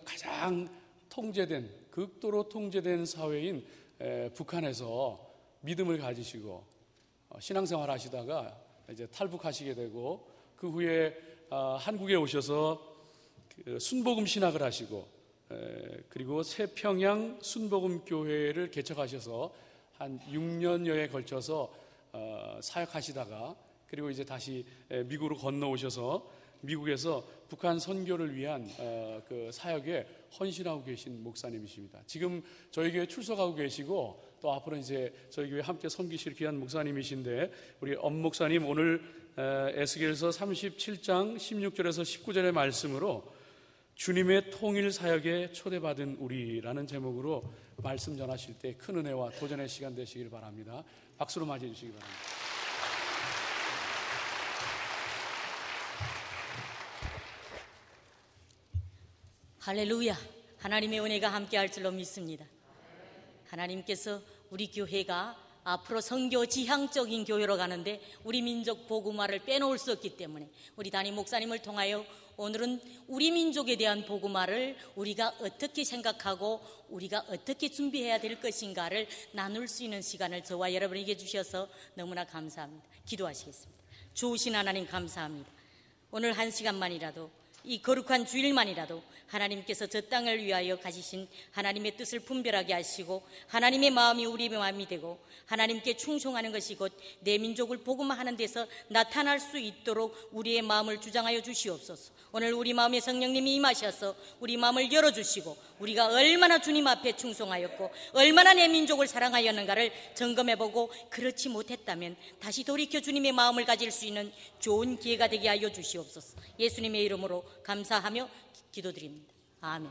가장 통제된, 극도로 통제된 사회인 북한에서 믿음을 가지시고 신앙생활 하시다가 이제 탈북하시게 되고, 그 후에 한국에 오셔서 순복음 신학을 하시고, 그리고 새평양 순복음 교회를 개척하셔서 한 6년여에 걸쳐서 사역하시다가, 그리고 이제 다시 미국으로 건너오셔서 미국에서 북한 선교를 위한 그 사역에 헌신하고 계신 목사님이십니다. 지금 저희 교회 출석하고 계시고, 또 앞으로 이제 저희 교회 함께 섬기실 귀한 목사님이신데, 우리 엄 목사님 오늘 에스겔서 37장 16절에서 19절의 말씀으로 주님의 통일 사역에 초대받은 우리라는 제목으로 말씀 전하실 때 큰 은혜와 도전의 시간 되시길 바랍니다. 박수로 맞이해 주시기 바랍니다. 할렐루야. 하나님의 은혜가 함께할 줄로 믿습니다. 하나님께서 우리 교회가 앞으로 선교 지향적인 교회로 가는데 우리 민족 복음화를 빼놓을 수 없기 때문에 우리 담임 목사님을 통하여 오늘은 우리 민족에 대한 복음화를 우리가 어떻게 생각하고 우리가 어떻게 준비해야 될 것인가를 나눌 수 있는 시간을 저와 여러분에게 주셔서 너무나 감사합니다. 기도하시겠습니다. 좋으신 하나님 감사합니다. 오늘 한 시간만이라도, 이 거룩한 주일만이라도 하나님께서 저 땅을 위하여 가지신 하나님의 뜻을 분별하게 하시고, 하나님의 마음이 우리의 마음이 되고 하나님께 충성하는 것이 곧 내 민족을 복음화하는 데서 나타날 수 있도록 우리의 마음을 주장하여 주시옵소서. 오늘 우리 마음에 성령님이 임하셔서 우리 마음을 열어주시고, 우리가 얼마나 주님 앞에 충성하였고 얼마나 내 민족을 사랑하였는가를 점검해보고, 그렇지 못했다면 다시 돌이켜 주님의 마음을 가질 수 있는 좋은 기회가 되게 하여 주시옵소서. 예수님의 이름으로 감사하며 기도드립니다. 아멘.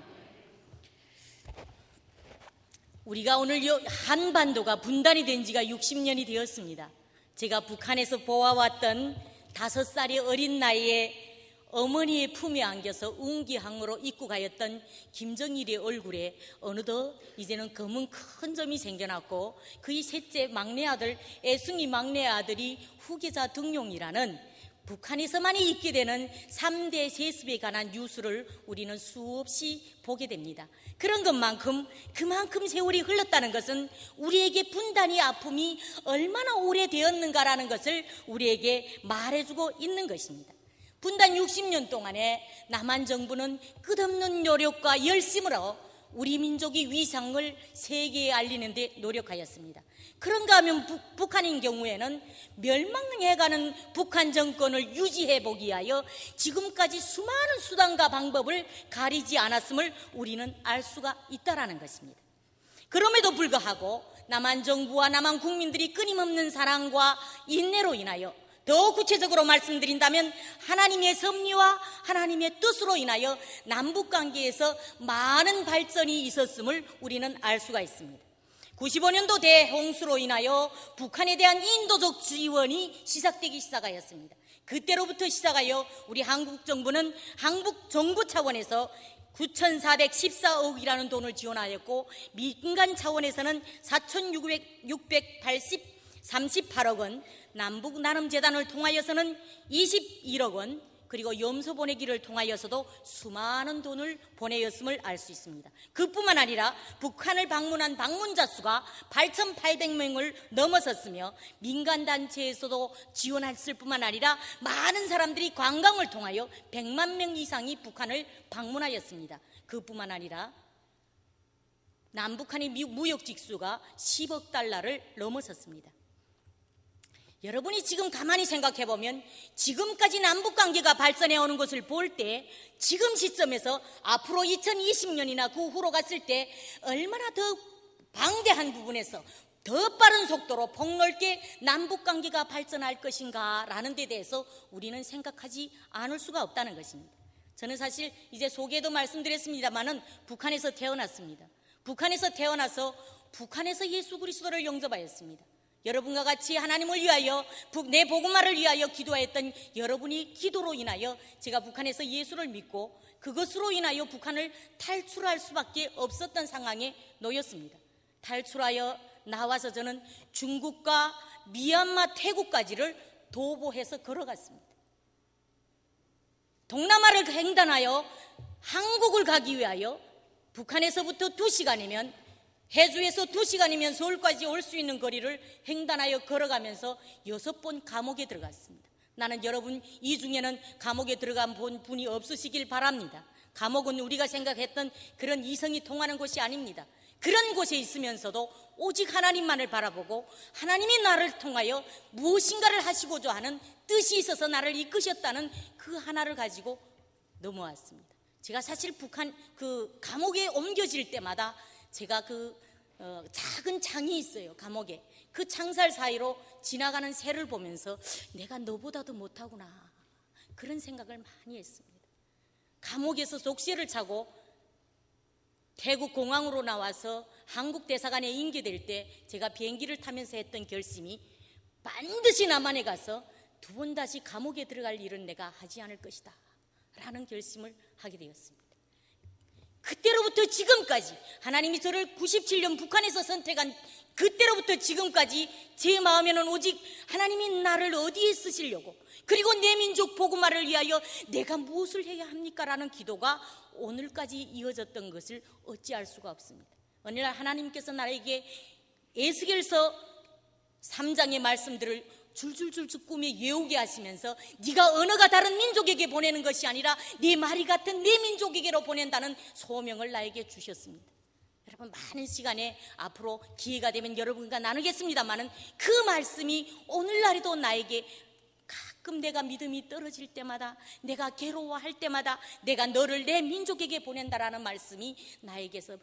우리가 오늘 한반도가 분단이 된 지가 60년이 되었습니다. 제가 북한에서 보아왔던 5살의 어린 나이에 어머니의 품에 안겨서 운기항으로 입국하였던 김정일의 얼굴에 어느덧 이제는 검은 큰 점이 생겨났고, 그의 셋째 막내 아들, 애승이 막내 아들이 후계자 등용이라는 북한에서만이 있게 되는 3대 세습에 관한 뉴스를 우리는 수없이 보게 됩니다. 그런 것만큼 그만큼 세월이 흘렀다는 것은 우리에게 분단의 아픔이 얼마나 오래되었는가라는 것을 우리에게 말해주고 있는 것입니다. 분단 60년 동안에 남한 정부는 끝없는 노력과 열심으로 우리 민족의 위상을 세계에 알리는 데 노력하였습니다. 그런가 하면 북한인 경우에는 멸망해가는 북한 정권을 유지해보기 위하여 지금까지 수많은 수단과 방법을 가리지 않았음을 우리는 알 수가 있다는 것입니다. 그럼에도 불구하고 남한 정부와 남한 국민들이 끊임없는 사랑과 인내로 인하여, 더 구체적으로 말씀드린다면 하나님의 섭리와 하나님의 뜻으로 인하여 남북관계에서 많은 발전이 있었음을 우리는 알 수가 있습니다. 95년도 대홍수로 인하여 북한에 대한 인도적 지원이 시작되기 시작하였습니다. 그때로부터 시작하여 우리 한국 정부는 한국 정부 차원에서 9,414억이라는 돈을 지원하였고, 민간 차원에서는 4,638억 원, 남북 나눔재단을 통하여서는 21억 원, 그리고 염소 보내기를 통하여서도 수많은 돈을 보내었음을 알 수 있습니다. 그뿐만 아니라 북한을 방문한 방문자 수가 8,800명을 넘어섰으며, 민간단체에서도 지원했을 뿐만 아니라 많은 사람들이 관광을 통하여 100만 명 이상이 북한을 방문하였습니다. 그뿐만 아니라 남북한의 무역 직수가 10억 달러를 넘어섰습니다. 여러분이 지금 가만히 생각해보면 지금까지 남북관계가 발전해오는 것을 볼 때, 지금 시점에서 앞으로 2020년이나 그 후로 갔을 때 얼마나 더 방대한 부분에서 더 빠른 속도로 폭넓게 남북관계가 발전할 것인가 라는 데 대해서 우리는 생각하지 않을 수가 없다는 것입니다. 저는 사실 이제 소개도 말씀드렸습니다마는 북한에서 태어났습니다. 북한에서 태어나서 북한에서 예수 그리스도를 영접하였습니다. 여러분과 같이 하나님을 위하여, 내 복음화를 위하여 기도했던 여러분이 기도로 인하여 제가 북한에서 예수를 믿고, 그것으로 인하여 북한을 탈출할 수밖에 없었던 상황에 놓였습니다. 탈출하여 나와서 저는 중국과 미얀마, 태국까지를 도보해서 걸어갔습니다. 동남아를 횡단하여 한국을 가기 위하여 북한에서부터 2시간이면, 해주에서 2시간이면 서울까지 올 수 있는 거리를 횡단하여 걸어가면서 6번 감옥에 들어갔습니다. 나는 여러분 이 중에는 감옥에 들어간 분이 없으시길 바랍니다. 감옥은 우리가 생각했던 그런 이성이 통하는 곳이 아닙니다. 그런 곳에 있으면서도 오직 하나님만을 바라보고 하나님이 나를 통하여 무엇인가를 하시고자 하는 뜻이 있어서 나를 이끄셨다는 그 하나를 가지고 넘어왔습니다. 제가 사실 북한 그 감옥에 옮겨질 때마다 제가 작은 창이 있어요. 감옥에 그 창살 사이로 지나가는 새를 보면서 내가 너보다도 못하구나, 그런 생각을 많이 했습니다. 감옥에서 속죄를 차고 태국 공항으로 나와서 한국 대사관에 인계될 때 제가 비행기를 타면서 했던 결심이, 반드시 남한에 가서 2번 다시 감옥에 들어갈 일은 내가 하지 않을 것이다 라는 결심을 하게 되었습니다. 그때로부터 지금까지, 하나님이 저를 97년 북한에서 선택한 그때로부터 지금까지 제 마음에는 오직 하나님이 나를 어디에 쓰시려고, 그리고 내 민족 복음화를 위하여 내가 무엇을 해야 합니까? 라는 기도가 오늘까지 이어졌던 것을 어찌할 수가 없습니다. 어느 날 하나님께서 나에게 에스겔서 3장의 말씀들을 줄줄줄줄 꿈에 외우게 하시면서 네가 언어가 다른 민족에게 보내는 것이 아니라 네 말이 같은 내 민족에게로 보낸다는 소명을 나에게 주셨습니다. 여러분, 많은 시간에 앞으로 기회가 되면 여러분과 나누겠습니다만은 그 말씀이 오늘날에도 나에게 가끔 내가 믿음이 떨어질 때마다, 내가 괴로워할 때마다 내가 너를 내 민족에게 보낸다라는 말씀이 나에게서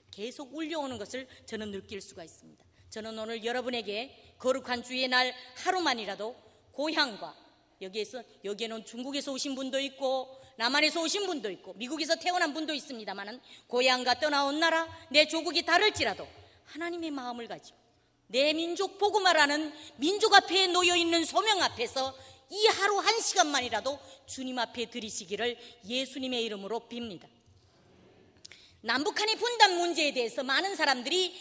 계속 울려오는 것을 저는 느낄 수가 있습니다. 저는 오늘 여러분에게 거룩한 주의 날 하루만이라도 고향과, 여기에는 중국에서 오신 분도 있고 남한에서 오신 분도 있고 미국에서 태어난 분도 있습니다만은 고향과 떠나온 나라, 내 조국이 다를지라도 하나님의 마음을 가지고 내 민족 복음화라는 민족 앞에 놓여있는 소명 앞에서 이 하루 1시간만이라도 주님 앞에 드리시기를 예수님의 이름으로 빕니다. 남북한의 분단 문제에 대해서 많은 사람들이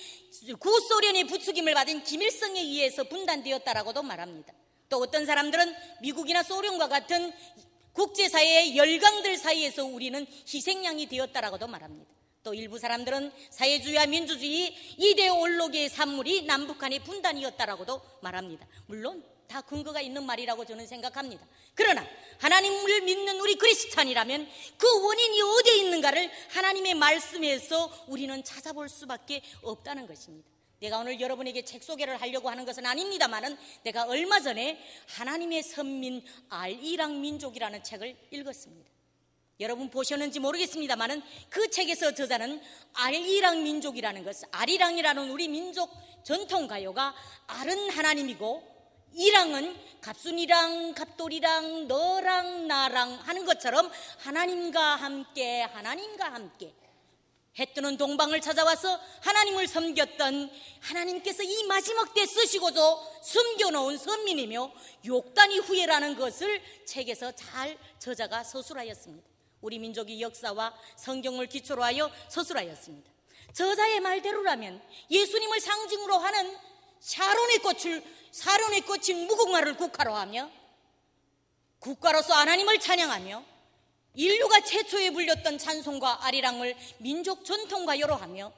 구소련의 부추김을 받은 김일성에 의해서 분단되었다라고도 말합니다. 또 어떤 사람들은 미국이나 소련과 같은 국제사회의 열강들 사이에서 우리는 희생양이 되었다라고도 말합니다. 또 일부 사람들은 사회주의와 민주주의 이데올로기의 산물이 남북한의 분단이었다라고도 말합니다. 물론 다 근거가 있는 말이라고 저는 생각합니다. 그러나 하나님을 믿는 우리 그리스찬이라면 그 원인이 어디에 있는가를 하나님의 말씀에서 우리는 찾아볼 수밖에 없다는 것입니다. 내가 오늘 여러분에게 책 소개를 하려고 하는 것은 아닙니다만은 내가 얼마 전에 하나님의 선민 알이랑 민족이라는 책을 읽었습니다. 여러분 보셨는지 모르겠습니다만은 그 책에서 저자는 알이랑 민족이라는 것, 알이랑이라는 우리 민족 전통 가요가 알은 하나님이고 이랑은 갑순이랑 갑돌이랑 너랑 나랑 하는 것처럼 하나님과 함께 해 뜨는 동방을 찾아와서 하나님을 섬겼던, 하나님께서 이 마지막 때 쓰시고도 숨겨놓은 선민이며 욕단의 후예라는 것을 책에서 잘 저자가 서술하였습니다. 우리 민족의 역사와 성경을 기초로 하여 서술하였습니다. 저자의 말대로라면 예수님을 상징으로 하는 사론의 꽃인 무궁화를 국화로 하며 국가로서 하나님을 찬양하며 인류가 최초에 불렸던 찬송과 아리랑을 민족 전통가요로 하며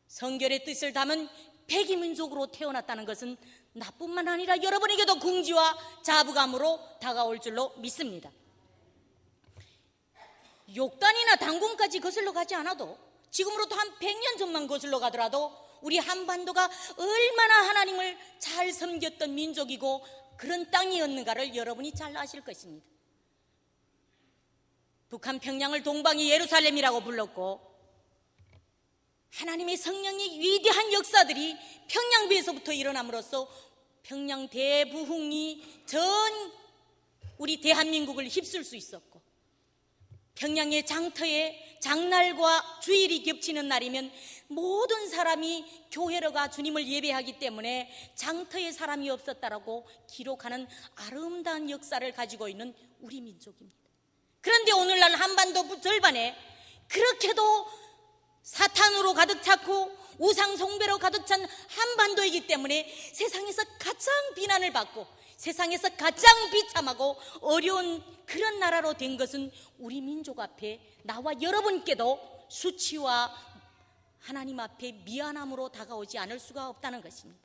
성결의 뜻을 담은 백이민족으로 태어났다는 것은 나뿐만 아니라 여러분에게도 긍지와 자부감으로 다가올 줄로 믿습니다. 욕단이나 단군까지 거슬러 가지 않아도 지금으로부터 한 100년 전만 거슬러 가더라도 우리 한반도가 얼마나 하나님을 잘 섬겼던 민족이고 그런 땅이었는가를 여러분이 잘 아실 것입니다. 북한 평양을 동방의 예루살렘이라고 불렀고 하나님의 성령의 위대한 역사들이 평양비에서부터 일어남으로써 평양 대부흥이 전 우리 대한민국을 휩쓸 수 있었고 평양의 장터에 장날과 주일이 겹치는 날이면 모든 사람이 교회로 가 주님을 예배하기 때문에 장터에 사람이 없었다라고 기록하는 아름다운 역사를 가지고 있는 우리 민족입니다. 그런데 오늘날 한반도 절반에 그렇게도 사탄으로 가득 찼고 우상 숭배로 가득 찬 한반도이기 때문에 세상에서 가장 비난을 받고 세상에서 가장 비참하고 어려운 그런 나라로 된 것은 우리 민족 앞에 나와 여러분께도 수치와 하나님 앞에 미안함으로 다가오지 않을 수가 없다는 것입니다.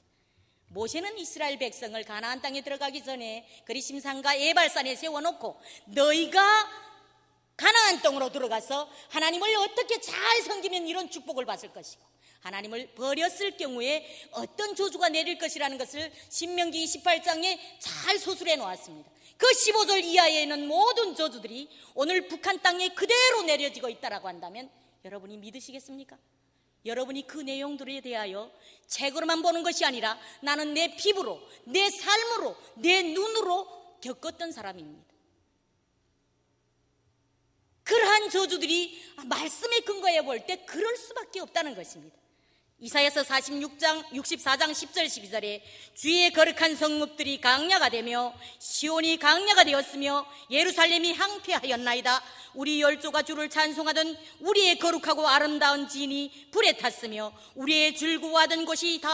모세는 이스라엘 백성을 가나안 땅에 들어가기 전에 그리심산과 에발산에 세워놓고 너희가 가나안 땅으로 들어가서 하나님을 어떻게 잘 섬기면 이런 축복을 받을 것이고 하나님을 버렸을 경우에 어떤 저주가 내릴 것이라는 것을 신명기 28장에 잘 소술해 놓았습니다. 그 15절 이하에 있는 모든 저주들이 오늘 북한 땅에 그대로 내려지고 있다고 한다면 여러분이 믿으시겠습니까? 여러분이 그 내용들에 대하여 책으로만 보는 것이 아니라 나는 내 피부로, 내 삶으로, 내 눈으로 겪었던 사람입니다. 그러한 저주들이 말씀의 근거에 볼 때 그럴 수밖에 없다는 것입니다. 이사야서 64장 10절 12절에 주의 거룩한 성읍들이 강야가 되며 시온이 강야가 되었으며 예루살렘이 항폐하였나이다. 우리 열조가 주를 찬송하던 우리의 거룩하고 아름다운 진이 불에 탔으며 우리의 즐거워하던 곳이 다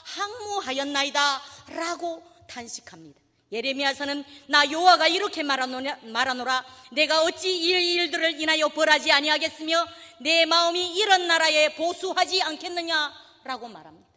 항무하였나이다 라고 탄식합니다. 예레미야서는 나 여호와가 이렇게 말하노라. 내가 어찌 이 일들을 인하여 벌하지 아니하겠으며 내 마음이 이런 나라에 보수하지 않겠느냐라고 말합니다.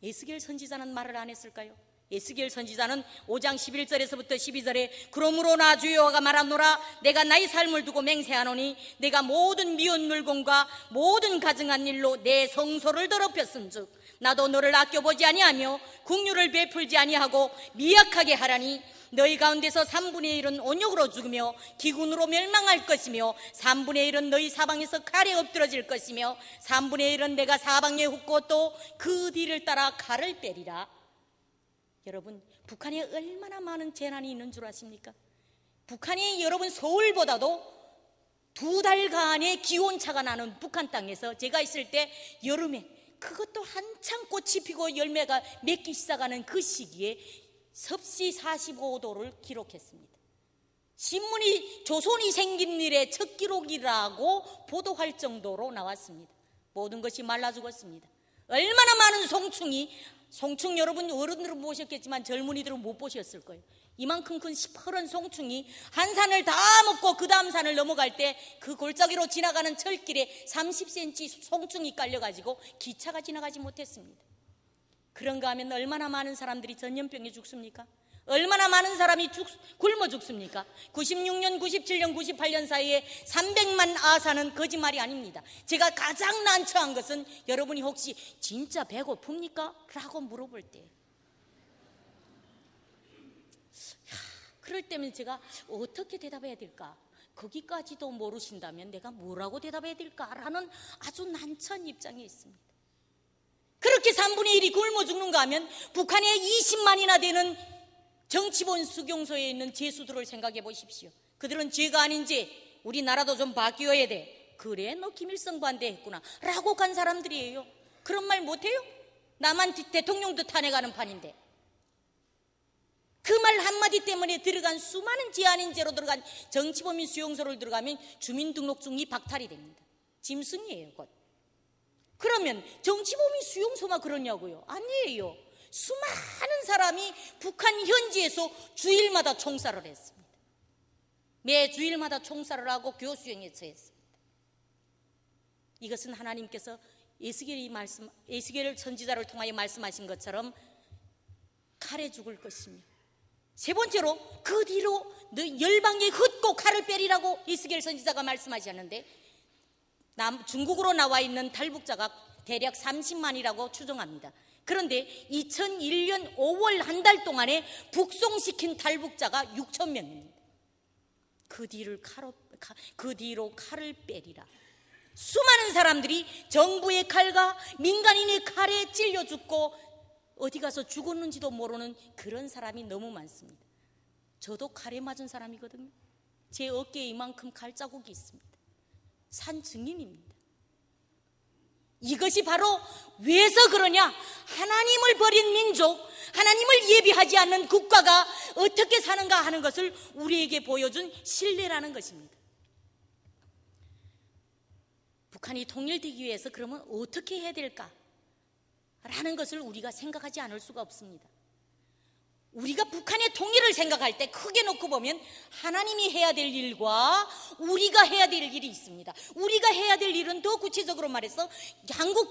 에스겔 선지자는 말을 안 했을까요? 에스겔 선지자는 5장 11절에서부터 12절에 그러므로 나 주 여호와가 말하노라. 내가 나의 삶을 두고 맹세하노니 내가 모든 미운 물건과 모든 가증한 일로 내 성소를 더럽혔은즉 나도 너를 아껴보지 아니하며 긍휼을 베풀지 아니하고 미약하게 하라니 너희 가운데서 3분의 1은 온역으로 죽으며 기근으로 멸망할 것이며 3분의 1은 너희 사방에서 칼에 엎드러질 것이며 3분의 1은 내가 사방에 훑고 또 그 뒤를 따라 칼을 빼리라. 여러분, 북한에 얼마나 많은 재난이 있는 줄 아십니까? 북한이 여러분 서울보다도 2달간의 기온차가 나는 북한 땅에서 제가 있을 때 여름에 그것도 한창 꽃이 피고 열매가 맺기 시작하는 그 시기에 섭씨 45도를 기록했습니다. 신문이 조선이 생긴 일의 첫 기록이라고 보도할 정도로 나왔습니다. 모든 것이 말라 죽었습니다. 얼마나 많은 송충 여러분 어른들은 보셨겠지만 젊은이들은 못 보셨을 거예요. 이만큼 큰 시퍼런 송충이 한 산을 다 먹고 그 다음 산을 넘어갈 때 그 골짜기로 지나가는 철길에 30cm 송충이 깔려가지고 기차가 지나가지 못했습니다. 그런가 하면 얼마나 많은 사람들이 전염병에 죽습니까? 얼마나 많은 사람이 굶어 죽습니까? 96년, 97년, 98년 사이에 300만 아사는 거짓말이 아닙니다. 제가 가장 난처한 것은 여러분이 혹시 진짜 배고픕니까? 라고 물어볼 때 그럴 때면 제가 어떻게 대답해야 될까? 거기까지도 모르신다면 내가 뭐라고 대답해야 될까라는 아주 난처한 입장에 있습니다. 그렇게 3분의 1이 굶어 죽는가 하면 북한에 20만이나 되는 정치본 수용소에 있는 죄수들을 생각해 보십시오. 그들은 죄가 아닌지 우리나라도 좀 바뀌어야 돼. 그래 너 김일성 반대했구나 라고 간 사람들이에요. 그런 말 못해요? 나만 대통령도 탄핵하는 판인데. 그 말 한마디 때문에 들어간 수많은 죄 아닌 죄로 들어간 정치범인 수용소를 들어가면 주민등록증이 박탈이 됩니다. 짐승이에요 곧. 그러면 정치범인 수용소만 그러냐고요? 아니에요. 수많은 사람이 북한 현지에서 주일마다 총살을 했습니다. 매 주일마다 총살을 하고 교수형에 처했습니다. 이것은 하나님께서 에스겔 선지자를 통하여 말씀하신 것처럼 칼에 죽을 것이며 세 번째로 그 뒤로 열방에 흩고 칼을 빼리라고 에스겔 선지자가 말씀하셨는데 중국으로 나와 있는 탈북자가 대략 30만이라고 추정합니다. 그런데 2001년 5월 한 달 동안에 북송시킨 탈북자가 6천 명입니다. 그 뒤로 칼을 빼리라. 수많은 사람들이 정부의 칼과 민간인의 칼에 찔려 죽고 어디 가서 죽었는지도 모르는 그런 사람이 너무 많습니다. 저도 칼에 맞은 사람이거든요. 제 어깨에 이만큼 칼 자국이 있습니다. 산 증인입니다. 이것이 바로 왜서 그러냐? 하나님을 버린 민족, 하나님을 예비하지 않는 국가가 어떻게 사는가 하는 것을 우리에게 보여준 신뢰라는 것입니다. 북한이 통일되기 위해서 그러면 어떻게 해야 될까? 라는 것을 우리가 생각하지 않을 수가 없습니다. 우리가 북한의 통일을 생각할 때 크게 놓고 보면 하나님이 해야 될 일과 우리가 해야 될 일이 있습니다. 우리가 해야 될 일은 더 구체적으로 말해서 한국